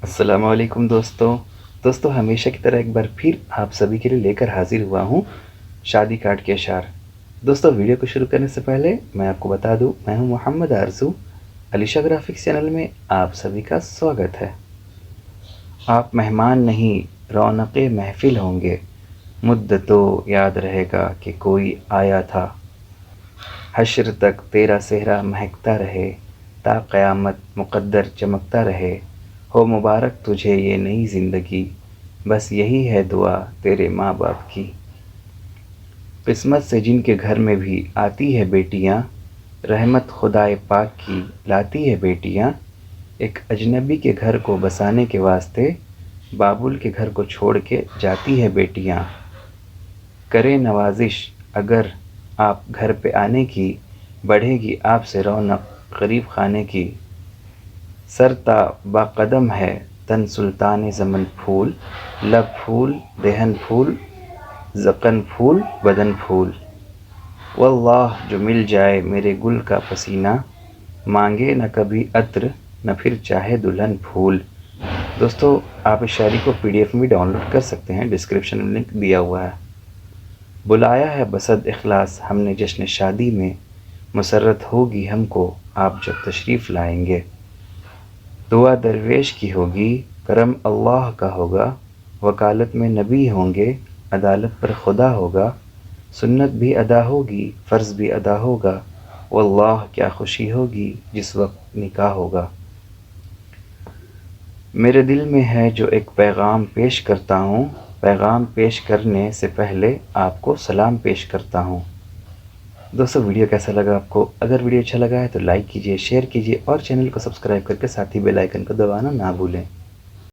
السلام علیکم دوستوں ہمیشہ کی طرح ایک بار پھر آپ سبھی کے لیے لے کر حاضر ہوا ہوں شادی کارڈ کے اشعار۔ دوستوں ویڈیو کو شروع کرنے سے پہلے میں آپ کو بتا دوں، میں ہوں محمد آرزو، علیشہ گرافکس چینل میں آپ سبھی کا سواگت ہے۔ آپ مہمان نہیں رونق محفل ہوں گے، مدتوں یاد رہے گا کہ کوئی آیا تھا۔ حشر تک تیرا صحرا مہکتا رہے، تا قیامت مقدر چمکتا رہے۔ ہو مبارک تجھے یہ نئی زندگی، بس یہی ہے دعا تیرے ماں باپ کی۔ قسمت سے جن کے گھر میں بھی آتی ہے بیٹیاں، رحمت خدائے پاک کی لاتی ہے بیٹیاں۔ ایک اجنبی کے گھر کو بسانے کے واسطے، بابل کے گھر کو چھوڑ کے جاتی ہے بیٹیاں۔ کرے نوازش اگر آپ گھر پہ آنے کی، بڑھے گی آپ سے رونق غریب خانے کی۔ سر تا با قدم ہے تن سلطان زمن پھول، لب پھول دہن پھول ذقن پھول بدن پھول۔ واللہ جو مل جائے میرے گل کا پسینہ، مانگے نہ کبھی عطر نہ پھر چاہے دلہن پھول۔ دوستو آپ اس شاعری کو PDF میں ڈاؤن لوڈ کر سکتے ہیں، ڈسکرپشن میں لنک دیا ہوا ہے۔ بلایا ہے بصد اخلاص ہم نے جشن شادی میں، مسرت ہوگی ہم کو آپ جب تشریف لائیں گے۔ دعا درویش کی ہوگی کرم اللہ کا ہوگا، وکالت میں نبی ہوں گے عدالت پر خدا ہوگا۔ سنت بھی ادا ہوگی فرض بھی ادا ہوگا، واللہ کیا خوشی ہوگی جس وقت نکاح ہوگا۔ میرے دل میں ہے جو ایک پیغام پیش کرتا ہوں، پیغام پیش کرنے سے پہلے آپ کو سلام پیش کرتا ہوں۔ دوستو ویڈیو کیسا لگا آپ کو؟ اگر ویڈیو اچھا لگا ہے تو لائک کیجئے، شیئر کیجئے اور چینل کو سبسکرائب کر کے ساتھ ہی بیل آئیکن کو دبانا نہ بھولیں۔